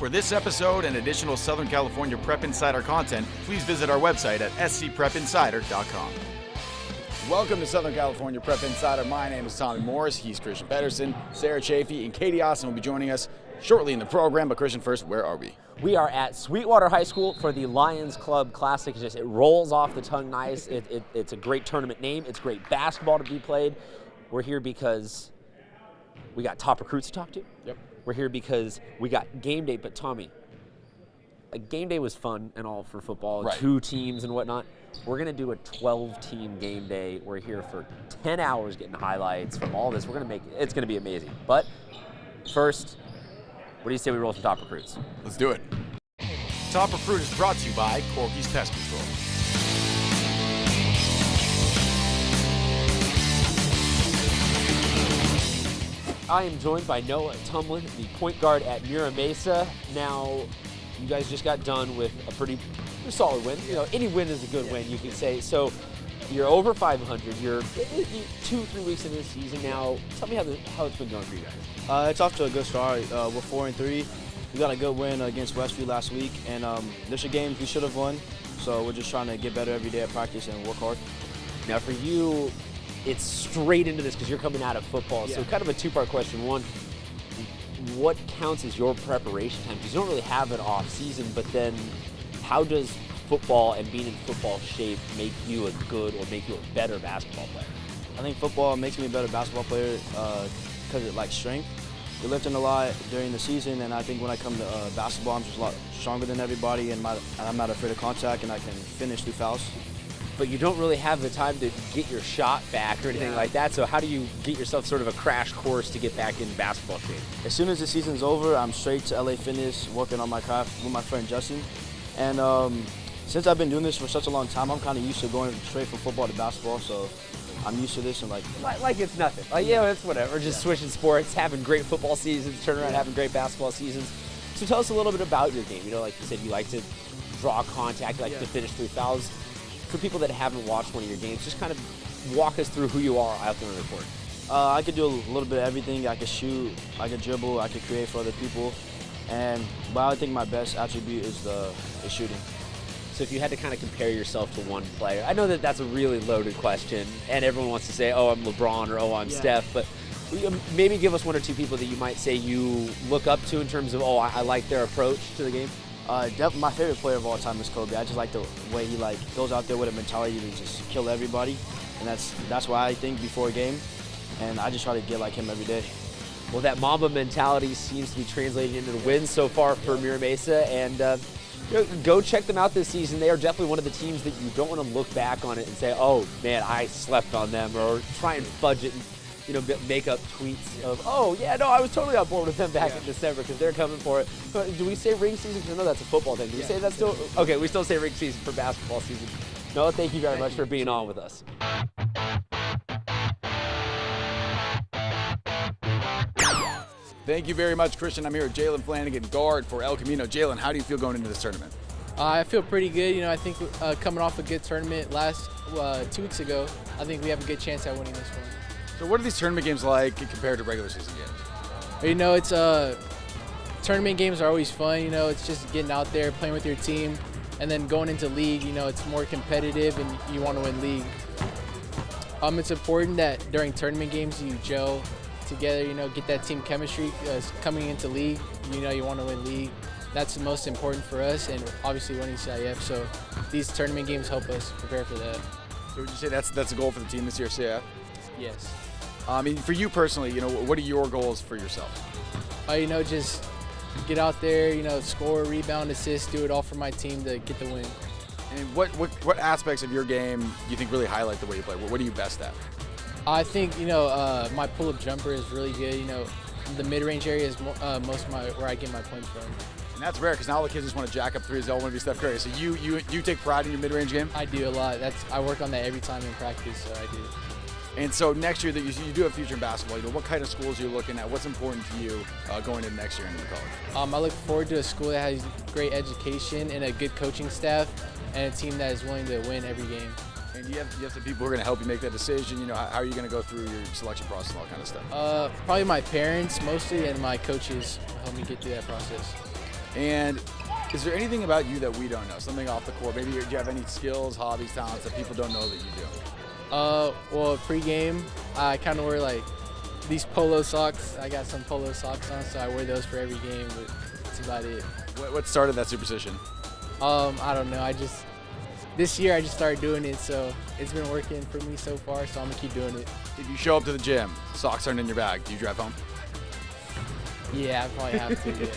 For this episode and additional Southern California Prep Insider content, please visit our website at scprepinsider.com. Welcome to Southern California Prep Insider. My name is Tommy Morris. He's Christian Pedersen. Sarah Chafee and Katie Austin will be joining us shortly in the program. But Christian, first, where are we? We are at Sweetwater High School for the Lions Club Classic. It rolls off the tongue nice. It's a great tournament name. It's great basketball to be played. We're here because we got top recruits to talk to. Yep. We're here because we got game day. But Tommy, game day was fun and all for football, right. 2 teams and whatnot. We're going to do a 12-team game day. We're here for 10 hours getting highlights from all this. It's going to be amazing. But first, what do you say we roll some top recruits? Let's do it. Top Recruit is brought to you by Corky's Pest Control. I am joined by Noah Tumblin, the point guard at Mira Mesa. Now, you guys just got done with a pretty solid win. You know, any win is a good win, you can say. So, you're over 500. You're 2-3 weeks into the season now. Tell me how it's been going for you guys. It's off to a good start. We're 4-3. We got a good win against Westview last week, and there's a game we should have won. So we're just trying to get better every day at practice and work hard. Now, for you, it's straight into this because you're coming out of football. Yeah. So kind of a 2-part question. One, what counts as your preparation time? Because you don't really have an off season, but then how does football and being in football shape make you a good or make you a better basketball player? I think football makes me a better basketball player because it likes strength. We're lifting a lot during the season, and I think when I come to basketball, I'm just a lot stronger than everybody, and I'm not afraid of contact, and I can finish through fouls. But you don't really have the time to get your shot back or anything like that, so how do you get yourself sort of a crash course to get back in basketball shape? As soon as the season's over, I'm straight to LA Fitness, working on my craft with my friend Justin. And since I've been doing this for such a long time, I'm kind of used to going straight from football to basketball, so I'm used to this and like it's nothing. It's whatever. Just switching sports, having great football seasons, turn around having great basketball seasons. So tell us a little bit about your game. You know, like you said, you like to draw contact, you like to finish through fouls. For people that haven't watched one of your games, just kind of walk us through who you are out there on the court. I could do a little bit of everything. I could shoot, I could dribble, I could create for other people. But I think my best attribute is shooting. So if you had to kind of compare yourself to one player, I know that that's a really loaded question, and everyone wants to say, oh, I'm LeBron or oh, I'm Steph, but maybe give us 1 or 2 people that you might say you look up to in terms of, oh, I like their approach to the game. My favorite player of all time is Kobe. I just like the way he goes out there with a mentality to just kill everybody, and that's why I think before a game, and I just try to get like him every day. Well, that Mamba mentality seems to be translating into the wins so far for Mira Mesa, and go check them out this season. They are definitely one of the teams that you don't want to look back on it and say, oh man, I slept on them, or try and fudge it and make up tweets of, oh yeah, no, I was totally on board with them back in December because they're coming for it. But do we say ring season? Because I know that's a football thing. Do we say that still? Okay, we still say ring season for basketball season. Noah, thank you very much for being on with us. Thank you very much, Christian. I'm here with Jalen Flanagan, guard for El Camino. Jalen, how do you feel going into this tournament? I feel pretty good. I think coming off a good tournament 2 weeks ago, I think we have a good chance at winning this one. So what are these tournament games like compared to regular season games? Tournament games are always fun. It's just getting out there, playing with your team, and then going into league, it's more competitive and you want to win league. It's important that during tournament games you gel together, get that team chemistry. Coming into league, you want to win league. That's the most important for us, and obviously winning CIF. So these tournament games help us prepare for that. So would you say that's a goal for the team this year, CIF? Yes. For you personally, what are your goals for yourself? Just get out there, score, rebound, assist, do it all for my team to get the win. And what aspects of your game do you think really highlight the way you play? What are you best at? I think my pull-up jumper is really good. The mid-range area is most of where I get my points from. And that's rare because now all the kids just want to jack up threes. They all want to be Steph Curry. So you take pride in your mid-range game? I do a lot. I work on that every time in practice, so I do. And so next year, that you do have a future in basketball. What kind of schools are you looking at? What's important to you going into next year into college? I look forward to a school that has great education and a good coaching staff and a team that is willing to win every game. And you have some people who are going to help you make that decision. How are you going to go through your selection process and all that kind of stuff? Probably my parents mostly, and my coaches help me get through that process. And is there anything about you that we don't know? Something off the court? Maybe do you have any skills, hobbies, talents that people don't know that you do? Well, pre-game, I kind of wear like these polo socks. I got some polo socks on, so I wear those for every game, but that's about it. What started that superstition? I don't know. This year I just started doing it, so it's been working for me so far, so I'm gonna keep doing it. If you show up to the gym, socks aren't in your bag, do you drive home? Yeah, I probably have to. Yeah,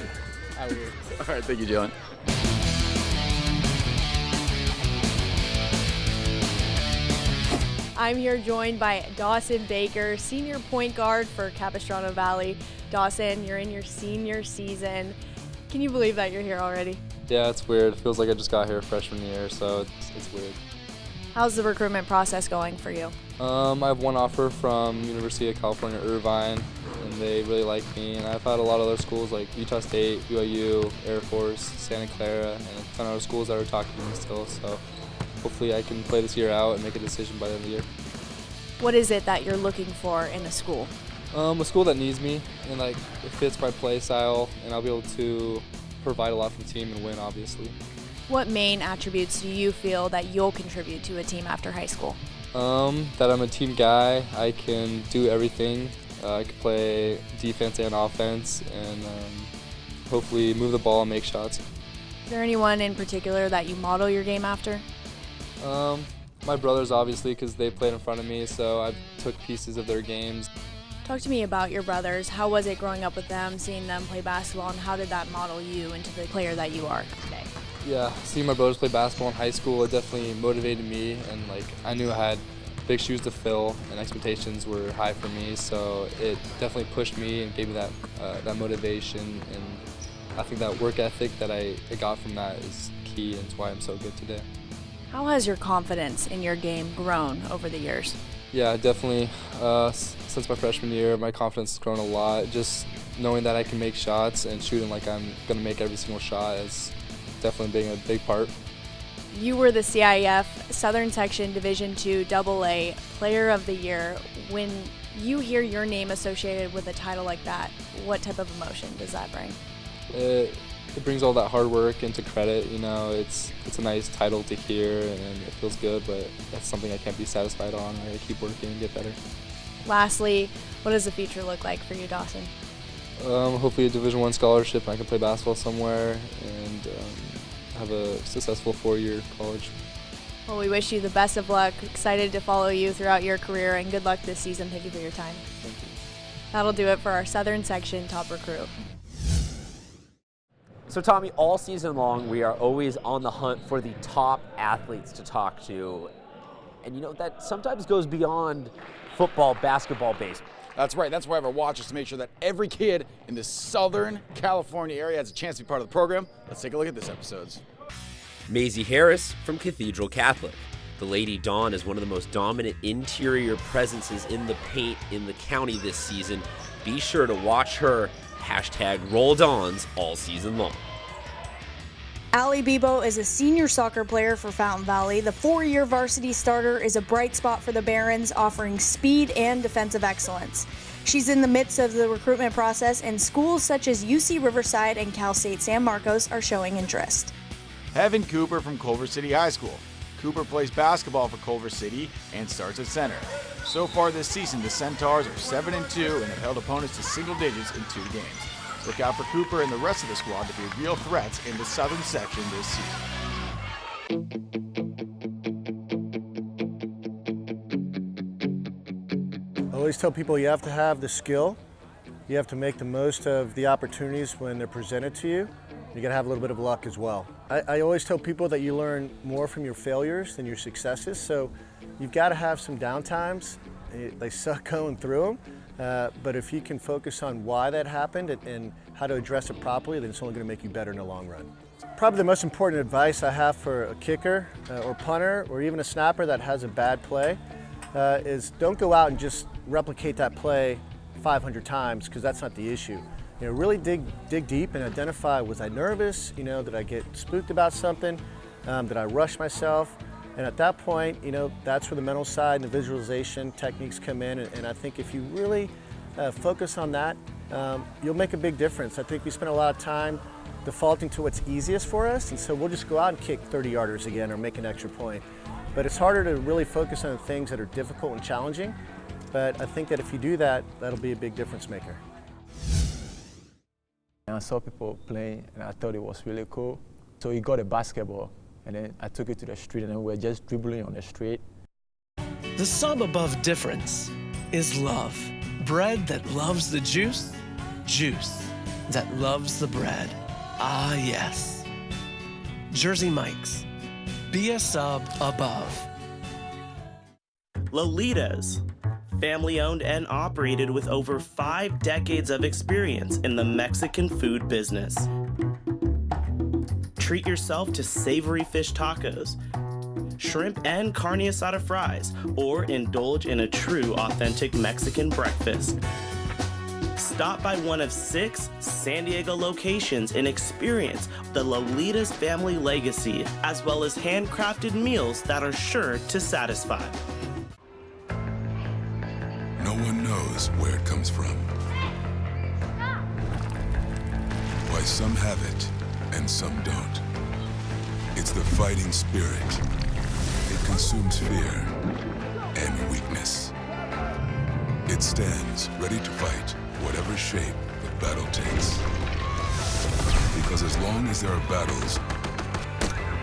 I would. All right, thank you, Jalen. I'm here joined by Dawson Baker, senior point guard for Capistrano Valley. Dawson, you're in your senior season. Can you believe that you're here already? Yeah, it's weird. It feels like I just got here freshman year, so it's weird. How's the recruitment process going for you? I have one offer from University of California, Irvine, and they really like me. And I've had a lot of other schools like Utah State, BYU, Air Force, Santa Clara, and a ton of other schools that are talking to me still. So hopefully I can play this year out and make a decision by the end of the year. What is it that you're looking for in a school? A school that needs me and like it fits my play style, and I'll be able to provide a lot for the team and win, obviously. What main attributes do you feel that you'll contribute to a team after high school? That I'm a team guy. I can do everything. I can play defense and offense, and hopefully move the ball and make shots. Is there anyone in particular that you model your game after? My brothers, obviously, because they played in front of me, so I took pieces of their games. Talk to me about your brothers. How was it growing up with them, seeing them play basketball, and how did that model you into the player that you are today? Yeah, seeing my brothers play basketball in high school, it definitely motivated me, and like I knew I had big shoes to fill, and expectations were high for me, so it definitely pushed me and gave me that motivation, and I think that work ethic that I got from that is key, and it's why I'm so good today. How has your confidence in your game grown over the years? Yeah, definitely. Since my freshman year, my confidence has grown a lot. Just knowing that I can make shots and shooting like I'm going to make every single shot is definitely being a big part. You were the CIF Southern Section Division II AA Player of the Year. When you hear your name associated with a title like that, what type of emotion does that bring? It brings all that hard work into credit. You know, it's a nice title to hear, and it feels good, but that's something I can't be satisfied on. I gotta keep working and get better. Lastly, what does the future look like for you, Dawson? Hopefully a Division I scholarship, and I can play basketball somewhere and have a successful 4-year college. Well, we wish you the best of luck. Excited to follow you throughout your career, and good luck this season. Thank you for your time. Thank you. That'll do it for our Southern Section Top Recruit. So Tommy, all season long, we are always on the hunt for the top athletes to talk to. And you know, that sometimes goes beyond football, basketball, baseball. That's right. That's why I have our watchers to make sure that every kid in the Southern California area has a chance to be part of the program. Let's take a look at this episode's. Maisie Harris from Cathedral Catholic. The Lady Dawn is one of the most dominant interior presences in the paint in the county this season. Be sure to watch her. #RollDawns all season long. Allie Bebo is a senior soccer player for Fountain Valley. The 4-year varsity starter is a bright spot for the Barons, offering speed and defensive excellence. She's in the midst of the recruitment process, and schools such as UC Riverside and Cal State San Marcos are showing interest. Heaven Cooper from Culver City High School. Cooper plays basketball for Culver City and starts at center. So far this season, the Centaurs are 7-2 and have held opponents to single digits in 2 games. Look out for Cooper and the rest of the squad to be real threats in the Southern Section this season. I always tell people you have to have the skill. You have to make the most of the opportunities when they're presented to you. You gotta have a little bit of luck as well. I always tell people that you learn more from your failures than your successes, so you've gotta have some downtimes. They suck going through them, but if you can focus on why that happened and how to address it properly, then it's only gonna make you better in the long run. Probably the most important advice I have for a kicker or punter or even a snapper that has a bad play is don't go out and just replicate that play 500 times, because that's not the issue. You know, really dig deep and identify, was I nervous? You know, did I get spooked about something? Did I rush myself? And at that point, you know, that's where the mental side and the visualization techniques come in. And I think if you really focus on that, you'll make a big difference. I think we spend a lot of time defaulting to what's easiest for us, and so we'll just go out and kick 30-yarders again or make an extra point. But it's harder to really focus on the things that are difficult and challenging. But I think that if you do that, that'll be a big difference maker. I saw people playing and I thought it was really cool. So he got a basketball and then I took it to the street and then we were just dribbling on the street. The sub above difference is love. Bread that loves the juice, juice that loves the bread. Ah, yes. Jersey Mike's. Be a sub above. Lolitas. Family owned and operated with over 5 decades of experience in the Mexican food business. Treat yourself to savory fish tacos, shrimp and carne asada fries, or indulge in a true authentic Mexican breakfast. Stop by one of 6 San Diego locations and experience the Lolitas family legacy, as well as handcrafted meals that are sure to satisfy. No one knows where it comes from. Why some have it and some don't. It's the fighting spirit. It consumes fear and weakness. It stands ready to fight whatever shape the battle takes. Because as long as there are battles,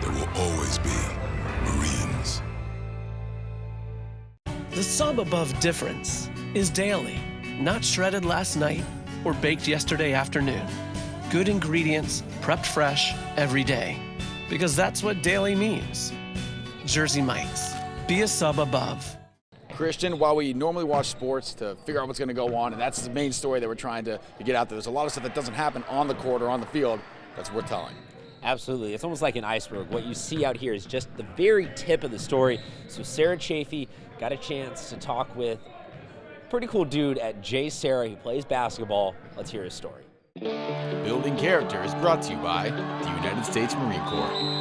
there will always be Marines. The sub above difference is daily, not shredded last night or baked yesterday afternoon. Good ingredients, prepped fresh every day. Because that's what daily means. Jersey Mike's. Be a sub above. Christian, while we normally watch sports to figure out what's going to go on, and that's the main story that we're trying to get out there, there's a lot of stuff that doesn't happen on the court or on the field that's worth telling. Absolutely. It's almost like an iceberg. What you see out here is just the very tip of the story. So Sarah Chafee got a chance to talk with a pretty cool dude at J. Sarah. He plays basketball. Let's hear his story. Building Character is brought to you by the United States Marine Corps.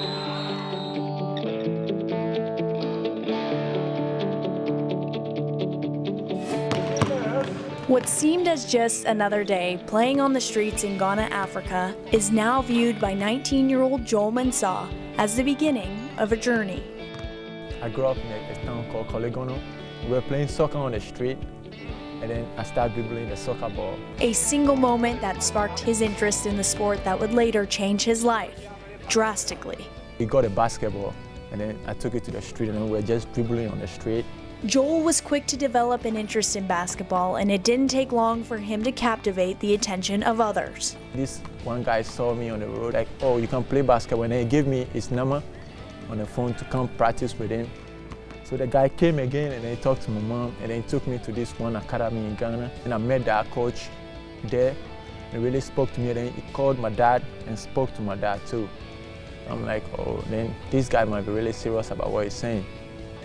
What seemed as just another day playing on the streets in Ghana, Africa, is now viewed by 19-year-old Joel Manso as the beginning of a journey. I grew up in a town called Kolegono. We were playing soccer on the street and then I started dribbling the soccer ball. A single moment that sparked his interest in the sport that would later change his life drastically. We got a basketball and then I took it to the street and then we were just dribbling on the street. Joel was quick to develop an interest in basketball, and it didn't take long for him to captivate the attention of others. This one guy saw me on the road, like, oh, you can play basketball, and then he gave me his number on the phone to come practice with him. So the guy came again, and then he talked to my mom, and then he took me to this one academy in Ghana, and I met that coach there. He really spoke to me, and then he called my dad and spoke to my dad too. I'm like, oh, then this guy might be really serious about what he's saying.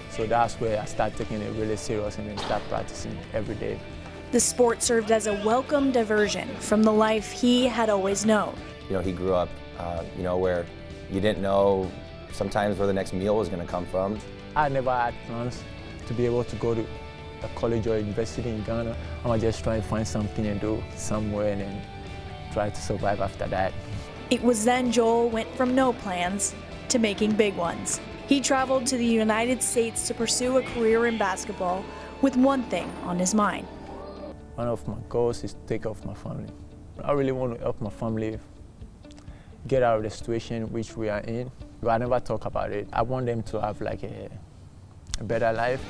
So that's where I started taking it really serious and then start practicing every day. The sport served as a welcome diversion from the life he had always known. You know, he grew up, where you didn't know sometimes where the next meal was going to come from. I never had plans to be able to go to a college or university in Ghana. I was just trying to find something to do somewhere and then try to survive after that. It was then Joel went from no plans to making big ones. He traveled to the United States to pursue a career in basketball with one thing on his mind. One of my goals is to take care of my family. I really want to help my family get out of the situation which we are in. But I never talk about it. I want them to have like a better life.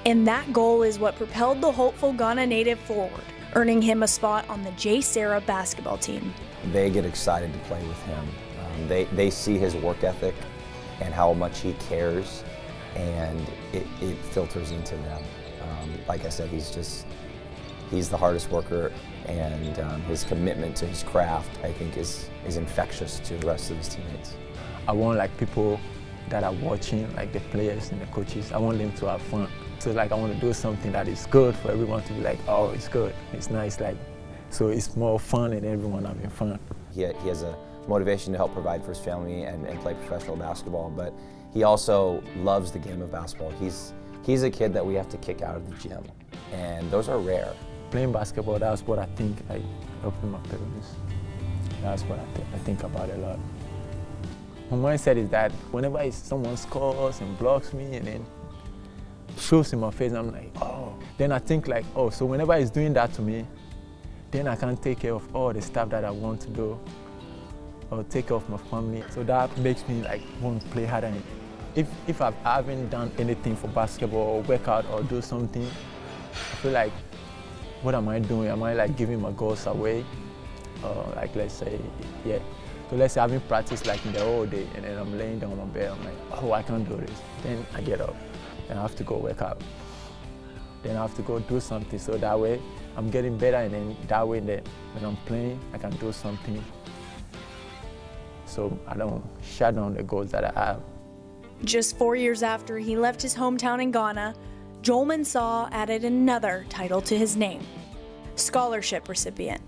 And that goal is what propelled the hopeful Ghana native forward, earning him a spot on the J. Sarah basketball team. They get excited to play with him. They see his work ethic and how much he cares, and it filters into them. Like I said, he's the hardest worker, and his commitment to his craft, I think, is infectious to the rest of his teammates. I want like people that are watching, like the players and the coaches, I want them to have fun. So like I want to do something that is good for everyone to be like, oh, it's good, it's nice, like, so it's more fun and everyone having fun. He has a motivation to help provide for his family and play professional basketball, but he also loves the game of basketball. He's a kid that we have to kick out of the gym, and those are rare. Playing basketball, that's what I think I helped my parents. That's what I think about a lot. My mindset is that whenever someone scores and blocks me and then shows in my face, I'm like, oh. Then I think like, oh, so whenever he's doing that to me, then I can take care of all the stuff that I want to do or take care of my family. So that makes me like want to play harder. If I haven't done anything for basketball or work out or do something, I feel like, what am I doing? Am I like giving my goals away? Like let's say, yeah. So let's say I haven't practiced like in the whole day and then I'm laying down on my bed, I'm like, oh, I can't do this. Then I get up and I have to go work out. Then I have to go do something so that way I'm getting better and then that way that when I'm playing, I can do something so I don't shut down the goals that I have. Just 4 years after he left his hometown in Ghana, Joel Manso added another title to his name, scholarship recipient,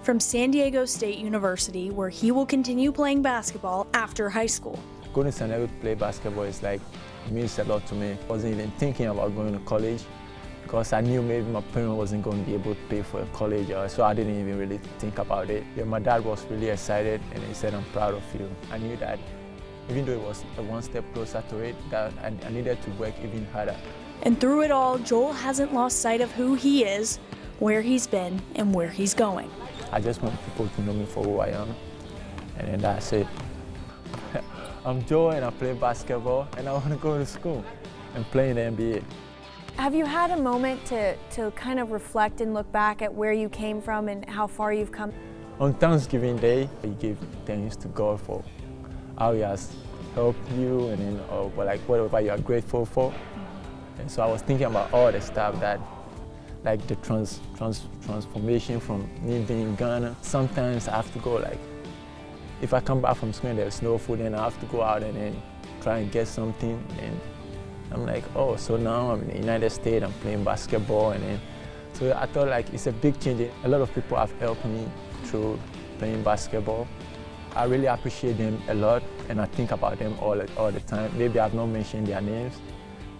from San Diego State University, where he will continue playing basketball after high school. Going to San Diego to play basketball is like, it means a lot to me. I wasn't even thinking about going to college because I knew maybe my parents wasn't going to be able to pay for a college, so I didn't even really think about it. Yeah, my dad was really excited and he said, I'm proud of you. I knew that even though it was one step closer to it, that I needed to work even harder. And through it all, Joel hasn't lost sight of who he is, where he's been, and where he's going. I just want people to know me for who I am, and then that's it. I'm Joel and I play basketball and I want to go to school and play in the NBA. Have you had a moment to kind of reflect and look back at where you came from and how far you've come? On Thanksgiving Day, you give thanks to God for how He has helped you and then like whatever you are grateful for. And so I was thinking about all the stuff that, like the transformation from me being in Ghana. Sometimes I have to go like, if I come back from school and there's no food, then I have to go out and then try and get something. And I'm like, oh, so now I'm in the United States, I'm playing basketball. And then, so I thought like it's a big change. A lot of people have helped me through playing basketball. I really appreciate them a lot and I think about them all the time. Maybe I've not mentioned their names,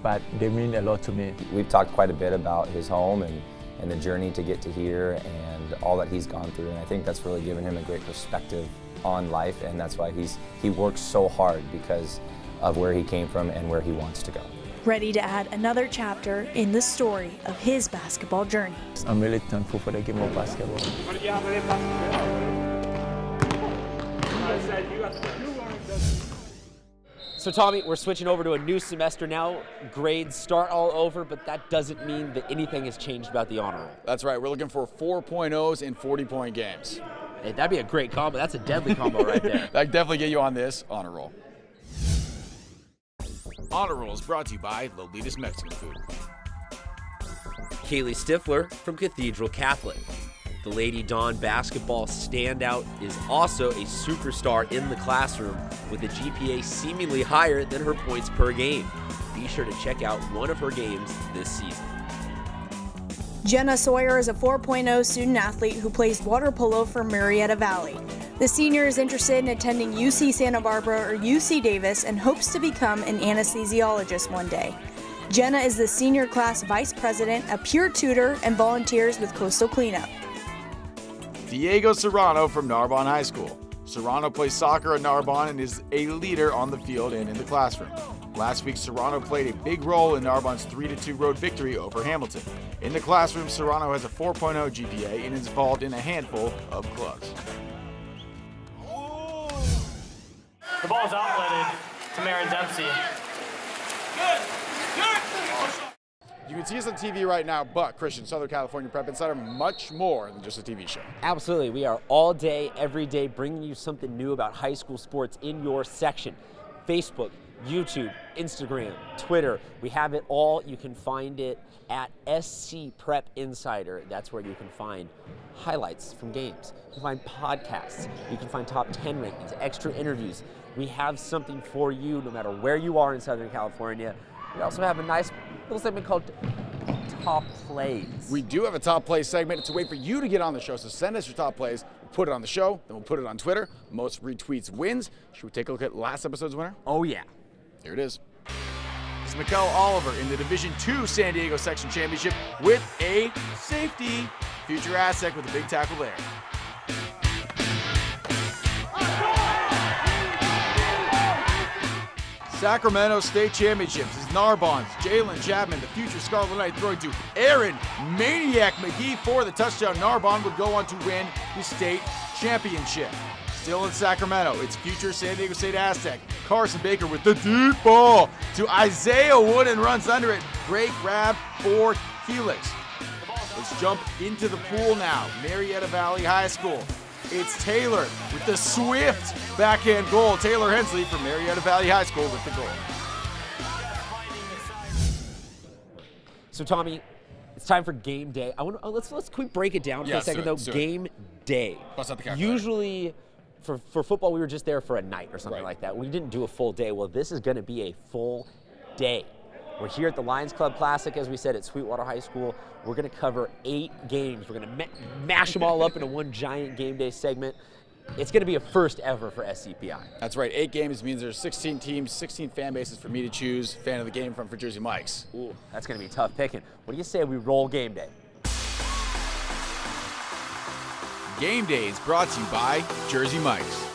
but they mean a lot to me. We've talked quite a bit about his home and the journey to get to here and all that he's gone through, and I think that's really given him a great perspective on life, and that's why he works so hard because of where he came from and where he wants to go. Ready to add another chapter in the story of his basketball journey. I'm really thankful for the game of basketball. So Tommy, we're switching over to a new semester now. Grades start all over, but that doesn't mean that anything has changed about the honor roll. That's right. We're looking for 4.0s in 40-point games. Hey, that'd be a great combo. That's a deadly combo right there. That can definitely get you on this honor roll. Honor Roll is brought to you by Lolita's Mexican Food. Kaylee Stifler from Cathedral Catholic. The Lady Dawn basketball standout is also a superstar in the classroom with a GPA seemingly higher than her points per game. Be sure to check out one of her games this season. Jenna Sawyer is a 4.0 student athlete who plays water polo for Murrieta Valley. The senior is interested in attending UC Santa Barbara or UC Davis and hopes to become an anesthesiologist one day. Jenna is the senior class vice president, a peer tutor, and volunteers with Coastal Cleanup. Diego Serrano from Narbonne High School. Serrano plays soccer at Narbonne and is a leader on the field and in the classroom. Last week, Serrano played a big role in Narbonne's 3-2 road victory over Hamilton. In the classroom, Serrano has a 4.0 GPA and is involved in a handful of clubs. The ball is outletted to Marin Dempsey. You can see us on TV right now, but Christian, Southern California Prep Insider, much more than just a TV show. Absolutely. We are all day, every day, bringing you something new about high school sports in your section. Facebook, YouTube, Instagram, Twitter. We have it all. You can find it at SC Prep Insider. That's where you can find highlights from games. You can find podcasts. You can find top 10 rankings, extra interviews. We have something for you no matter where you are in Southern California. We also have a nice little segment called Top Plays. We do have a top play segment. It's a way for you to get on the show, so send us your top plays. We'll put it on the show, then we'll put it on Twitter. Most retweets wins. Should we take a look at last episode's winner? Oh, yeah. Here it is. It's Mikel Oliver in the Division II San Diego Section Championship with a safety. Future Aztec with a big tackle there. Sacramento State Championships is Narbonne's Jalen Chapman, the future Scarlet Knight, throwing to Aaron Maniac McGee for the touchdown. Narbonne would go on to win the state championship. Still in Sacramento, it's future San Diego State Aztec Dawson Baker with the deep ball to Isaiah Wood and runs under it. Great grab for Helix. Let's jump into the pool now. Marietta Valley High School. It's Taylor with the swift backhand goal. Taylor Hensley from Marietta Valley High School with the goal. So Tommy, it's time for game day. Let's quick break it down for a second though. Game day. Bust out the calculator. Usually for football we were just there for a night or something like that. We didn't do a full day. Well, this is going to be a full day. We're here at the Lions Club Classic, as we said, at Sweetwater High School. We're going to cover 8 games. We're going to mash them all up into one giant game day segment. It's going to be a first ever for SCPI. That's right. 8 games means there's 16 teams, 16 fan bases for me to choose. Fan of the game from for Jersey Mike's. Ooh, that's going to be tough picking. What do you say we roll game day? Game day is brought to you by Jersey Mike's.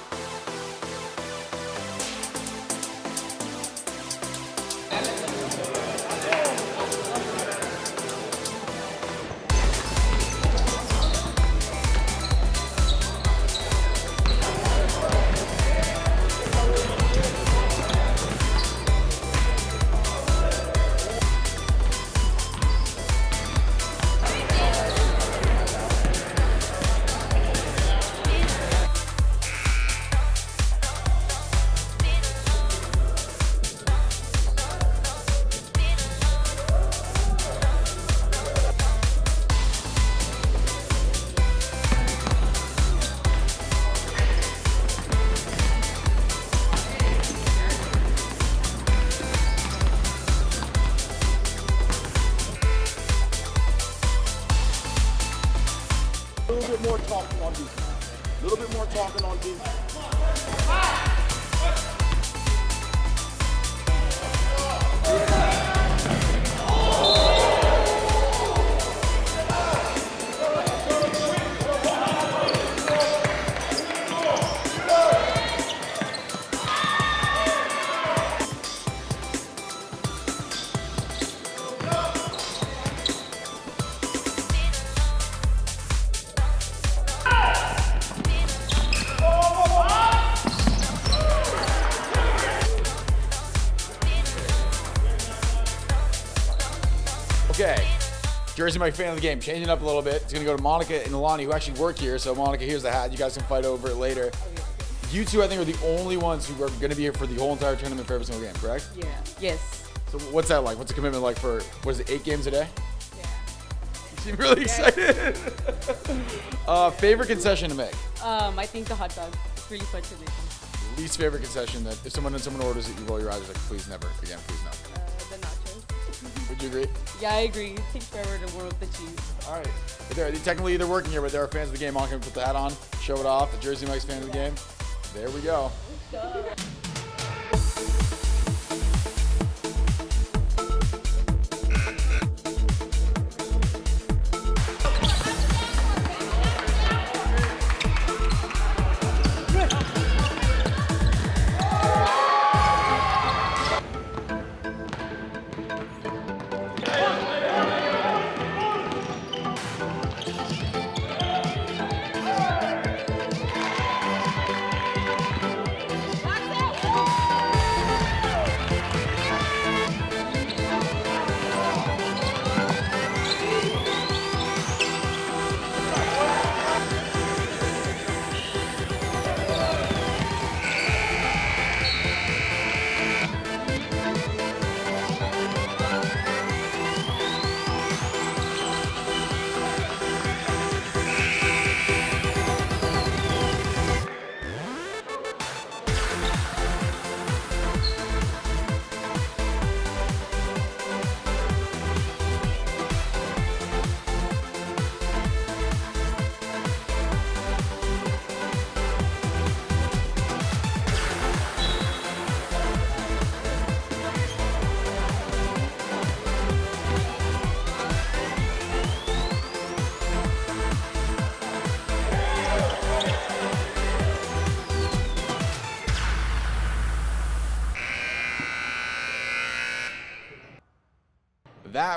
A little bit more talking on defense. A little bit more talking on defense. Okay, Jersey Mike fan of the game, changing up a little bit. It's gonna go to Monica and Alani, who actually work here. So Monica, here's the hat. You guys can fight over it later. You two, I think, are the only ones who are gonna be here for the whole entire tournament for every single game, correct? Yeah. Yes. So what's that like? What's the commitment like for, what is it, 8 games a day? Yeah. You seem really excited. Favorite concession to make? I think the hot dog. It's really fun to make. Least favorite concession that if someone orders it, you roll your eyes like, please never, again, please no. The nachos. Would you agree? Yeah, I agree. It takes forever to whirl the cheese. All right. But they're technically they're working here, but they're fans of the game. I'm going to put the hat on, show it off. The Jersey Mike's fan of the game. There we go.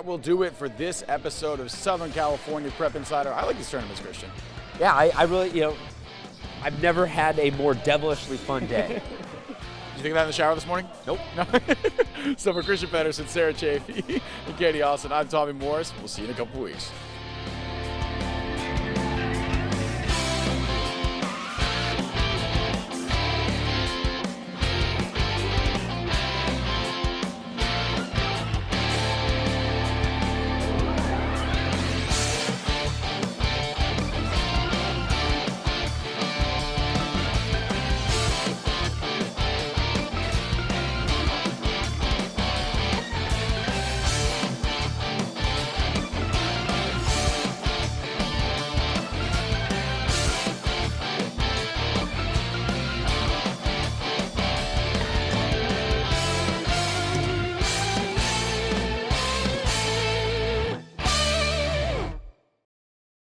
that will do it for this episode of Southern California Prep Insider. I like these tournaments, Christian. Yeah, I really, I've never had a more devilishly fun day. Did you think of that in the shower this morning? Nope. No. So for Christian Pedersen, Sarah Chafee, and Katie Austin, I'm Tommy Morris. We'll see you in a couple weeks.